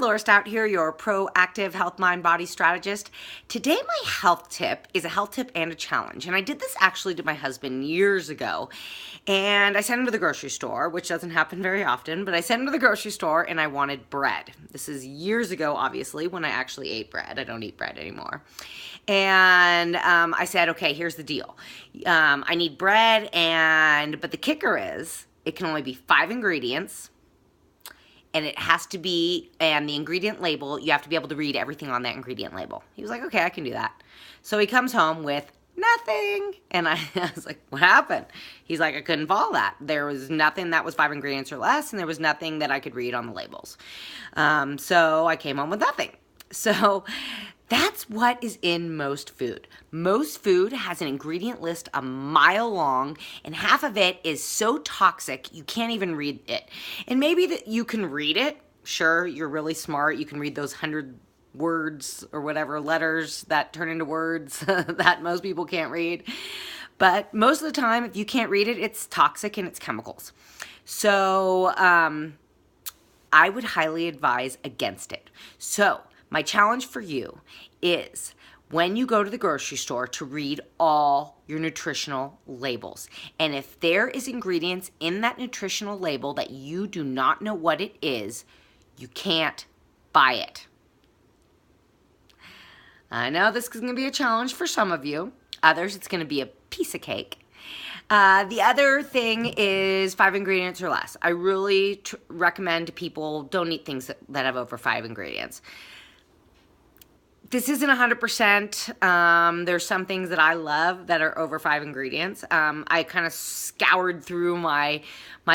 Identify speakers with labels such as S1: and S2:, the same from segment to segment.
S1: Laura Stout here, your proactive health, mind, body strategist. Today my health tip is a health tip and a challenge. And I did this actually to my husband years ago. And I sent him to the grocery store, which doesn't happen very often, but I sent him to the grocery store and I wanted bread. This is years ago, obviously, when I actually ate bread. I don't eat bread anymore. And I said, okay, here's the deal. I need bread, but the kicker is it can only be 5 ingredients. And it has to be, and the ingredient label, you have to be able to read everything on that ingredient label. He was like, okay, I can do that. So he comes home with nothing. And I was like, what happened? He's like, I couldn't follow that. There was nothing that was 5 ingredients or less, and there was nothing that I could read on the labels. So I came home with nothing. So that's what is in most food. Most food has an ingredient list a mile long, and half of it is so toxic you can't even read it. And maybe that you can read it. Sure, you're really smart. You can read those 100 words or whatever, letters that turn into words that most people can't read. But most of the time, if you can't read it, it's toxic and it's chemicals. So I would highly advise against it. So my challenge for you is when you go to the grocery store to read all your nutritional labels. And if there is ingredients in that nutritional label that you do not know what it is, you can't buy it. I know this is going to be a challenge for some of you. Others, it's going to be a piece of cake. The other thing is 5 ingredients or less. I really recommend to people don't eat things that have over 5 ingredients. This isn't 100%. There's some things that I love that are over 5 ingredients. I kind of scoured through my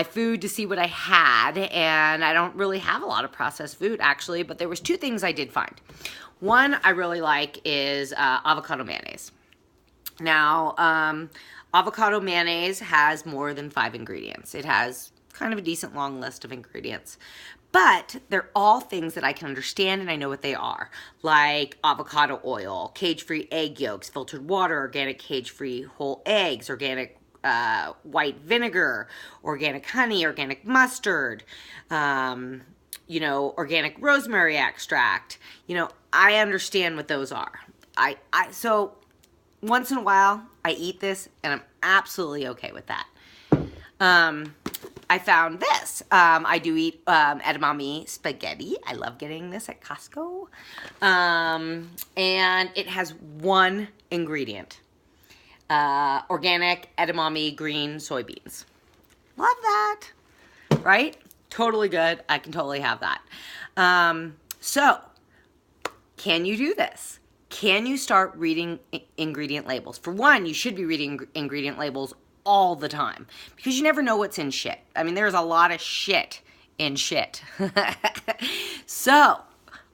S1: food to see what I had, and I don't really have a lot of processed food, actually, but there was 2 things I did find. One I really like is avocado mayonnaise. Now, avocado mayonnaise has more than 5 ingredients. It has kind of a decent long list of ingredients. But they're all things that I can understand and I know what they are, like avocado oil, cage-free egg yolks, filtered water, organic cage-free whole eggs, organic white vinegar, organic honey, organic mustard, organic rosemary extract. I understand what those are. So once in a while, I eat this and I'm absolutely okay with that. I found this. I do eat edamame spaghetti. I love getting this at Costco. And it has 1 ingredient. Organic edamame green soybeans. Love that. Right? Totally good. I can totally have that. So, can you do this? Can you start reading ingredient labels? For one, you should be reading ingredient labels all the time because you never know what's in shit. I mean, there's a lot of shit in shit. So,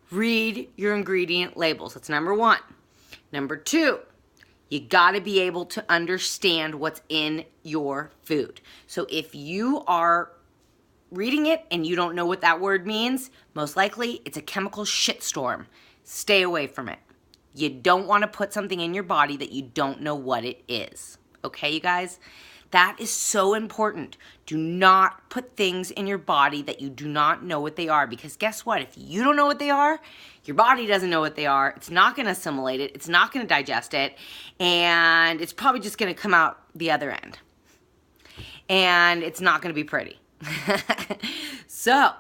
S1: read your ingredient labels. That's number 1. Number 2, you got to be able to understand what's in your food. So, if you are reading it and you don't know what that word means, most likely it's a chemical shitstorm. Stay away from it. You don't want to put something in your body that you don't know what it is. Okay, you guys? That is so important. Do not put things in your body that you do not know what they are, because guess what? If you don't know what they are, your body doesn't know what they are. It's not going to assimilate it. It's not going to digest it. And it's probably just going to come out the other end. And it's not going to be pretty. So,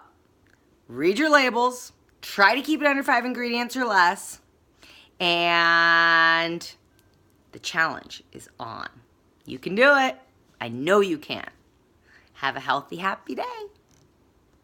S1: read your labels. Try to keep it under 5 ingredients or less. And the challenge is on. You can do it. I know you can. Have a healthy, happy day.